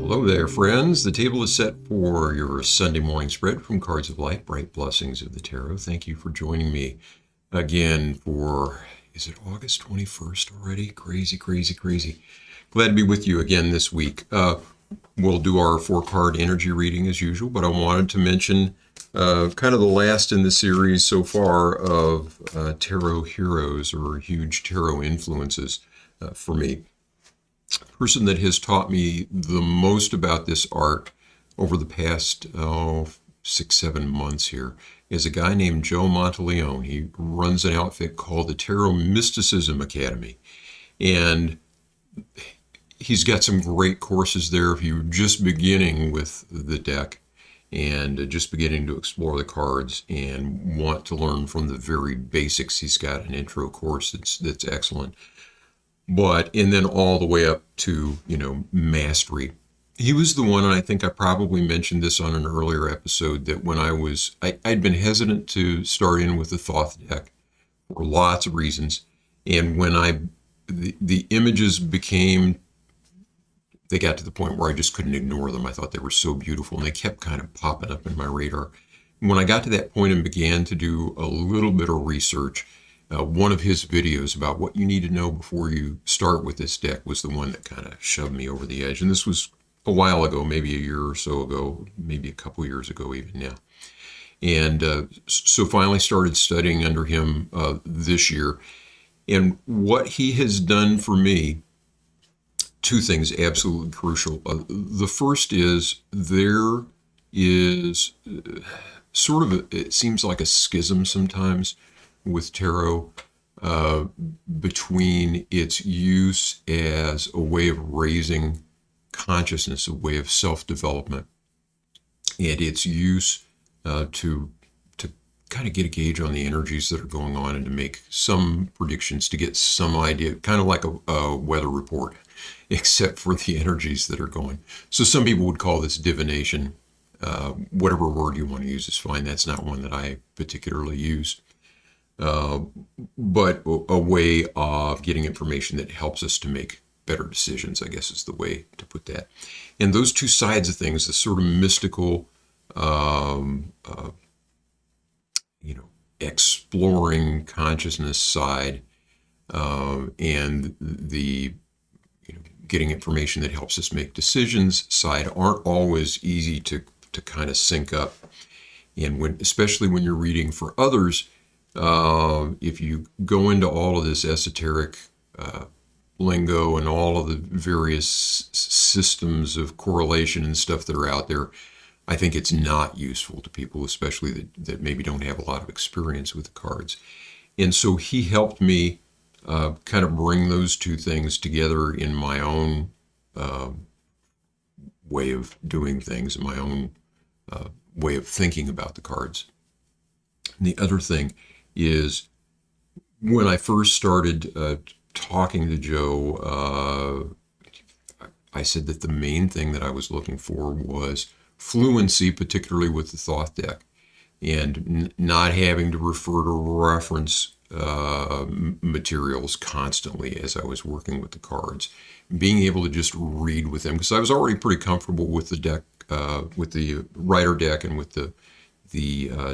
Hello there, friends. The table is set for your Sunday morning spread from Cards of Light, Bright Blessings of the Tarot. Thank you for joining me again for, is it August 21st already? Crazy, crazy, crazy. Glad to be with you again this week. We'll do our 4-card energy reading as usual, but I wanted to mention kind of the last in the series so far of tarot heroes or huge tarot influences for me. The person that has taught me the most about this art over the past 6-7 months here is a guy named Joe Monteleone. He runs an outfit called the Tarot Mysticism Academy, and he's got some great courses there if you're just beginning with the deck and just beginning to explore the cards and want to learn from the very basics. He's got an intro course that's excellent. And then all the way up to, mastery. He was the one, and I think I probably mentioned this on an earlier episode, that when I'd been hesitant to start in with the Thoth deck for lots of reasons. And when the images they got to the point where I just couldn't ignore them. I thought they were so beautiful, and they kept kind of popping up in my radar. When I got to that point and began to do a little bit of research, one of his videos about what you need to know before you start with this deck was the one that kind of shoved me over the edge. And this was a while ago, maybe a year or so ago, maybe a couple years ago even now. And so finally started studying under him this year. And what he has done for me, two things absolutely crucial. The first is there is sort of it seems like a schism sometimes with tarot between its use as a way of raising consciousness, a way of self-development, and its use to kind of get a gauge on the energies that are going on and to make some predictions, to get some idea, kind of like a weather report, except for the energies that are going. So some people would call this divination. Whatever word you want to use is fine. That's not one that I particularly use. But a way of getting information that helps us to make better decisions, I guess is the way to put that. And those two sides of things, the sort of mystical, exploring consciousness side, and the getting information that helps us make decisions side, aren't always easy to kind of sync up. And especially when you're reading for others, if you go into all of this esoteric lingo and all of the various systems of correlation and stuff that are out there, I think it's not useful to people, especially that maybe don't have a lot of experience with the cards. And so he helped me kind of bring those two things together in my own way of doing things, my own way of thinking about the cards. And the other thing is, when I first started talking to Joe, I said that the main thing that I was looking for was fluency, particularly with the Thoth deck, and not having to refer to reference materials constantly as I was working with the cards, being able to just read with them, because I was already pretty comfortable with the deck, with the Rider deck and with the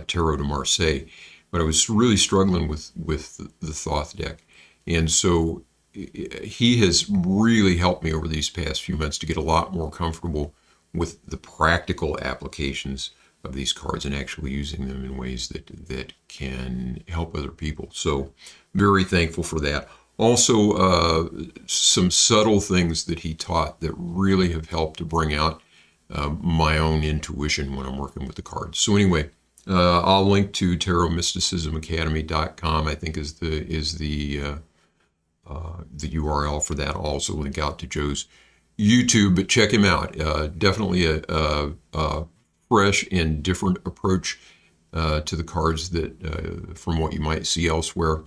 Tarot de Marseille. But I was really struggling with the Thoth deck. And so he has really helped me over these past few months to get a lot more comfortable with the practical applications of these cards and actually using them in ways that can help other people. So very thankful for that. Also, some subtle things that he taught that really have helped to bring out my own intuition when I'm working with the cards. So anyway, I'll link to tarotmysticismacademy.com, I think is the URL for that. I'll also link out to Joe's YouTube, but check him out. Definitely a fresh and different approach to the cards that from what you might see elsewhere.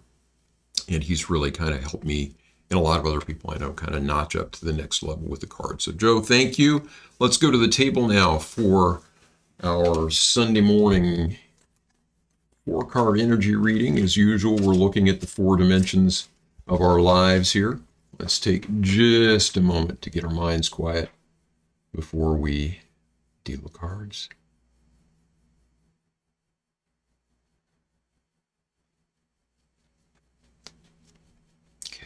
And he's really kind of helped me, and a lot of other people I know, kind of notch up to the next level with the cards. So Joe, thank you. Let's go to the table now for our Sunday morning 4-card energy reading. As usual, we're looking at the 4 dimensions of our lives here. Let's take just a moment to get our minds quiet before we deal the cards. Okay.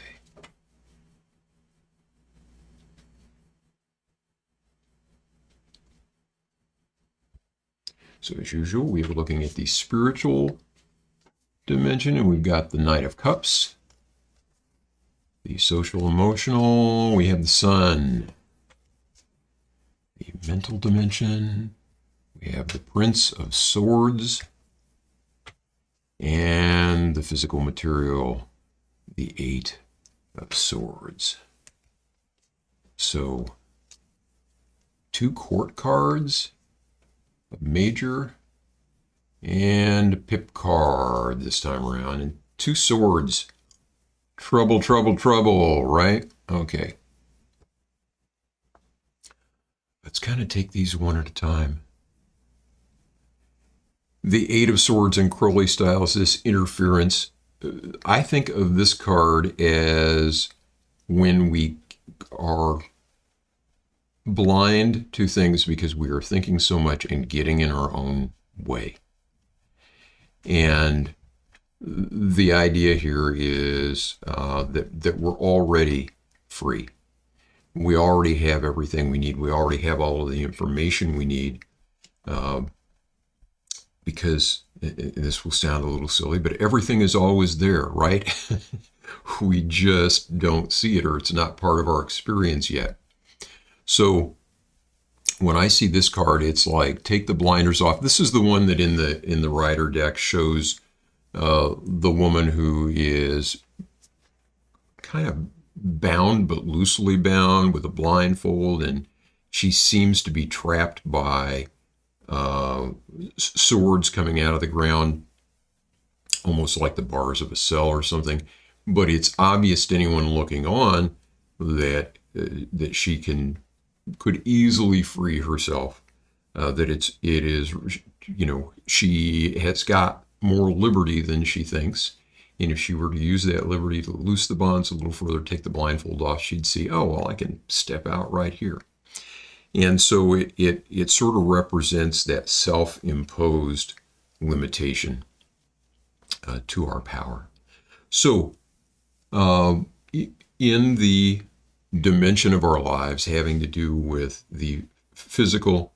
So as usual, we are looking at the spiritual dimension, and we've got the Knight of Cups. The social emotional, we have the Sun. The mental dimension, we have the Prince of Swords. And the physical material, the Eight of Swords. So, 2 court cards, a major, and a pip card this time around, and 2 swords. Trouble, trouble, trouble, right? Okay. Let's kind of take these one at a time. The Eight of Swords in Crowley style is this interference. I think of this card as when we are blind to things because we are thinking so much and getting in our own way. And the idea here is that we're already free. We already have everything we need. We already have all of the information we need. Because this will sound a little silly, but everything is always there, right? We just don't see it, or it's not part of our experience yet. So when I see this card, it's like, take the blinders off. This is the one that in the Rider deck shows the woman who is kind of bound, but loosely bound with a blindfold, and she seems to be trapped by swords coming out of the ground, almost like the bars of a cell or something. But it's obvious to anyone looking on that she could easily free herself. That it is, she has got more liberty than she thinks. And if she were to use that liberty to loose the bonds a little further, take the blindfold off, she'd see, oh, well, I can step out right here. And so it sort of represents that self-imposed limitation to our power. So in the dimension of our lives having to do with the physical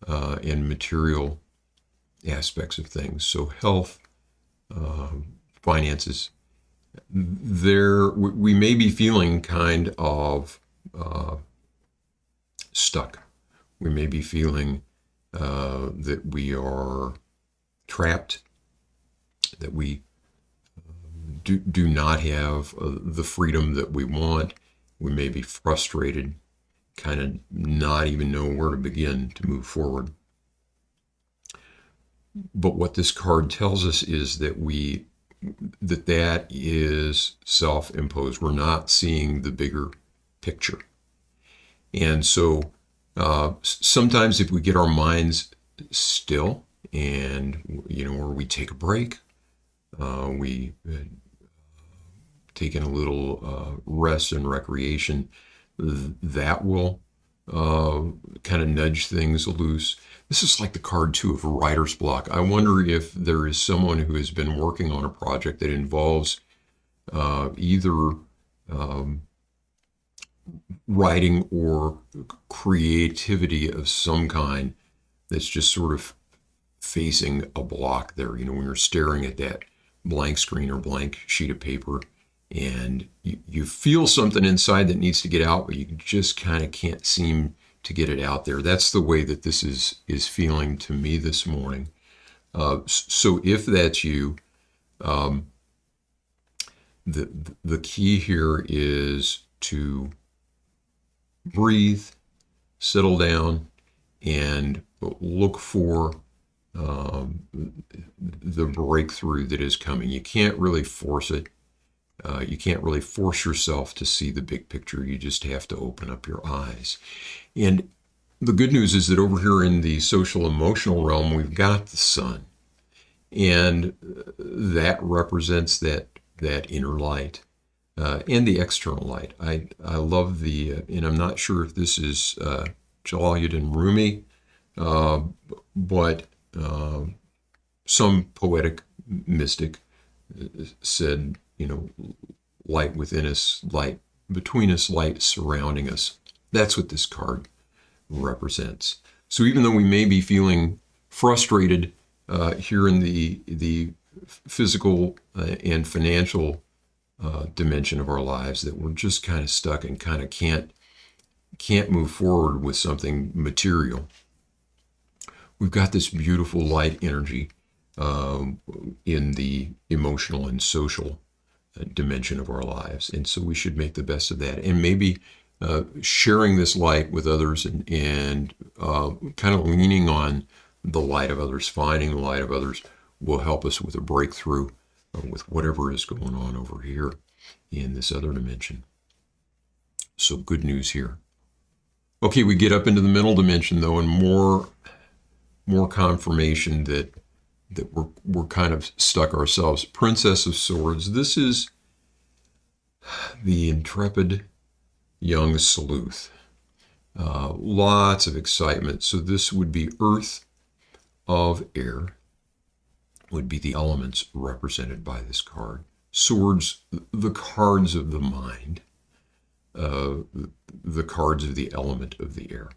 and material aspects of things, so health, finances, we may be feeling kind of stuck. We may be feeling that we are trapped, that we do not have the freedom that we want. We may be frustrated, kind of not even know where to begin to move forward. But what this card tells us is that that is self-imposed. We're not seeing the bigger picture. And so sometimes if we get our minds still and, or we take a break, we take in a little rest and recreation, that will kind of nudge things loose. This is like the card 2 of writer's block. I wonder if there is someone who has been working on a project that involves either writing or creativity of some kind that's just sort of facing a block there. When you're staring at that blank screen or blank sheet of paper and you feel something inside that needs to get out, but you just kind of can't seem to get it out there. That's the way that this is feeling to me this morning. So if that's you, the key here is to breathe, settle down, and look for the breakthrough that is coming. You can't really force it. You can't really force yourself to see the big picture. You just have to open up your eyes. And the good news is that over here in the social emotional realm, we've got the sun. And that represents that inner light and the external light. I love and I'm not sure if this is Jalid and Rumi, but some poetic mystic said, light within us, light between us, light surrounding us. That's what this card represents. So even though we may be feeling frustrated here in the physical and financial dimension of our lives, that we're just kind of stuck and kind of can't move forward with something material, we've got this beautiful light energy in the emotional and social dimension of our lives. And so we should make the best of that. And maybe sharing this light with others and kind of leaning on the light of others, finding the light of others, will help us with a breakthrough with whatever is going on over here in this other dimension. So good news here. Okay, we get up into the mental dimension though, and more confirmation that we're kind of stuck ourselves. Princess of Swords. This is the intrepid young sleuth. Lots of excitement. So this would be earth of air, would be the elements represented by this card. Swords, the cards of the mind, the cards of the element of the air.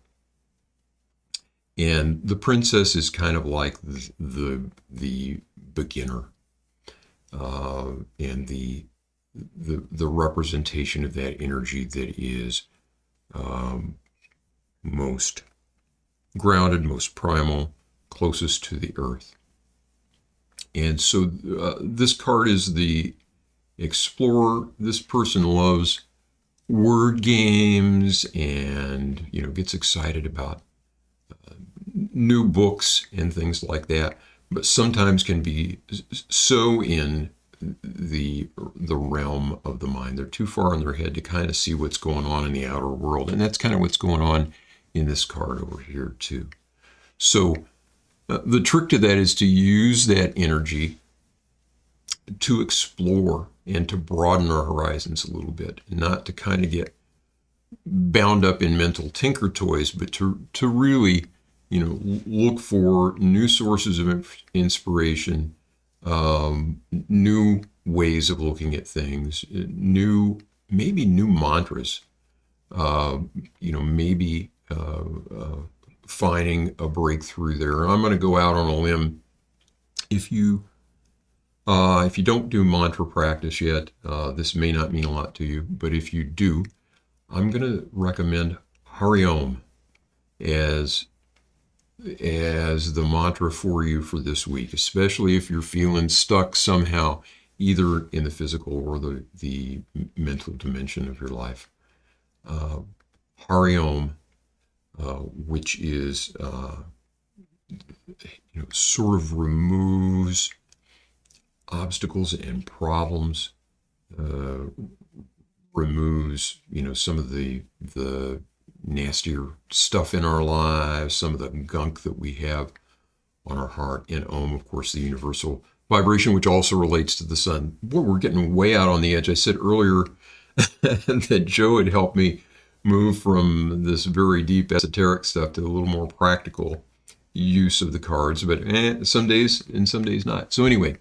And the princess is kind of like the beginner, and the representation of that energy that is most grounded, most primal, closest to the earth. And so this card is the explorer. This person loves word games and gets excited about new books and things like that, but sometimes can be so in the realm of the mind. They're too far in their head to kind of see what's going on in the outer world. And that's kind of what's going on in this card over here too. So the trick to that is to use that energy to explore and to broaden our horizons a little bit, not to kind of get bound up in mental tinker toys, but to really look for new sources of inspiration, new ways of looking at things, maybe new mantras, maybe finding a breakthrough there. I'm going to go out on a limb. If you don't do mantra practice yet, this may not mean a lot to you, but if you do, I'm going to recommend Hari Om as the mantra for you for this week, especially if you're feeling stuck somehow, either in the physical or the mental dimension of your life. Hari Om, which is sort of removes obstacles and problems, removes some of the nastier stuff in our lives, some of the gunk that we have on our heart. And Om, of course, the universal vibration, which also relates to the sun. Boy, we're getting way out on the edge. I said earlier that Joe had helped me move from this very deep esoteric stuff to a little more practical use of the cards, but some days and some days not. So anyway,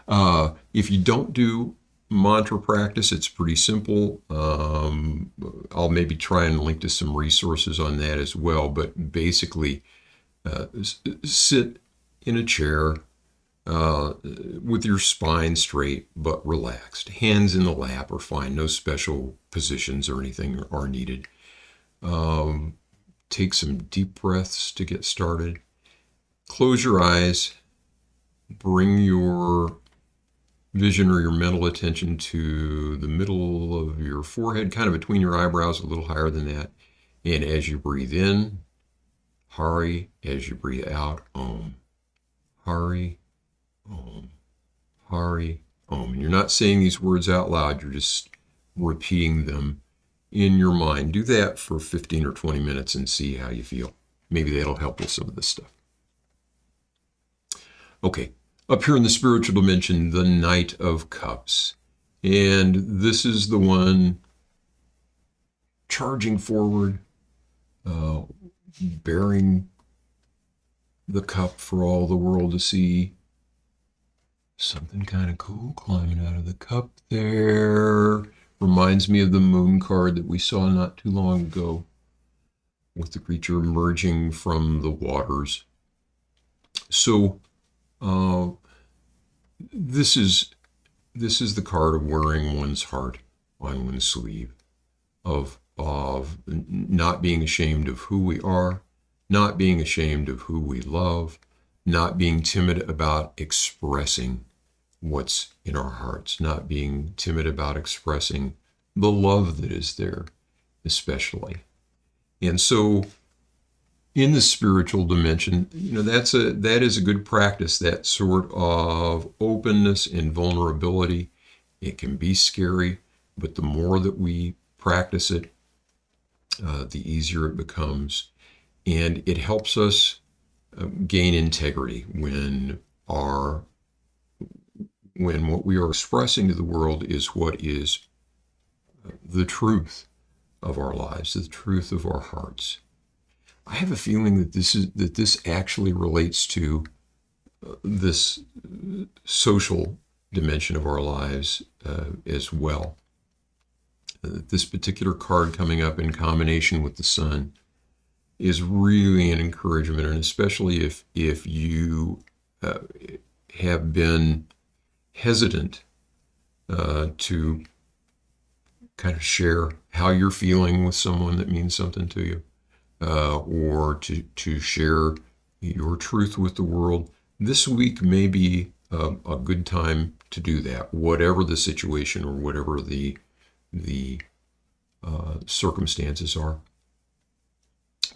if you don't do mantra practice, it's pretty simple. I'll maybe try and link to some resources on that as well, but basically sit in a chair with your spine straight but relaxed. Hands in the lap are fine. No special positions or anything are needed. Take some deep breaths to get started. Close your eyes. Bring your vision or your mental attention to the middle of your forehead, kind of between your eyebrows, a little higher than that. And as you breathe in, Hari. As you breathe out, Om. Hari, Om. Hari, Om. And you're not saying these words out loud, you're just repeating them in your mind. Do that for 15 or 20 minutes and see how you feel. Maybe that'll help with some of this stuff. Okay. Up here in the spiritual dimension, the Knight of Cups. And this is the one charging forward, uh, bearing the cup for all the world to see. Something kind of cool climbing out of the cup there. Reminds me of the moon card that we saw not too long ago with the creature emerging from the waters. So this is the card of wearing one's heart on one's sleeve, of not being ashamed of who we are, not being ashamed of who we love, not being timid about expressing what's in our hearts, not being timid about expressing the love that is there, especially. And so in the spiritual dimension, that is a good practice, that sort of openness and vulnerability. It can be scary, but the more that we practice it, the easier it becomes. And it helps us gain integrity when what we are expressing to the world is what is the truth of our lives, the truth of our hearts. I have a feeling that this actually relates to this social dimension of our lives as well. This particular card coming up in combination with the sun is really an encouragement, and especially if you have been hesitant to kind of share how you're feeling with someone that means something to you, or to share your truth with the world. This week may be a good time to do that, whatever the situation or whatever the circumstances are.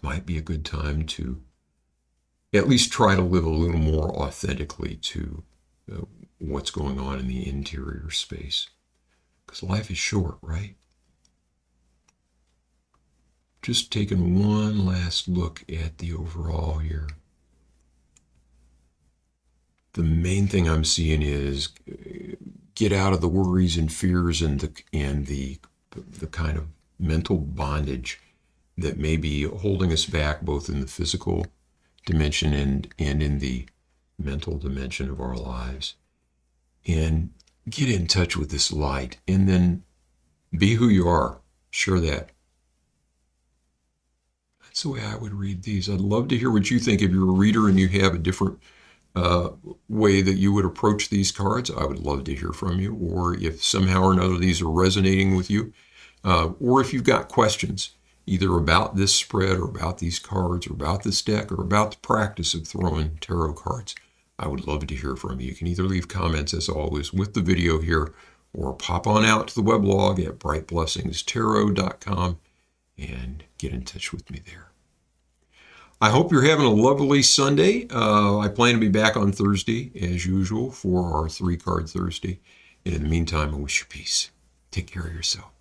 Might be a good time to at least try to live a little more authentically to what's going on in the interior space. Because life is short, right? Just taking one last look at the overall here. The main thing I'm seeing is get out of the worries and fears and the kind of mental bondage that may be holding us back, both in the physical dimension and in the mental dimension of our lives. And get in touch with this light, and then be who you are. Share that. That's the way I would read these. I'd love to hear what you think. If you're a reader and you have a different way that you would approach these cards, I would love to hear from you. Or if somehow or another these are resonating with you, or if you've got questions either about this spread or about these cards or about this deck or about the practice of throwing tarot cards, I would love to hear from you. You can either leave comments, as always, with the video here, or pop on out to the weblog at brightblessingstarot.com and get in touch with me there. I hope you're having a lovely Sunday. I plan to be back on Thursday, as usual, for our 3-card Thursday. And in the meantime, I wish you peace. Take care of yourself.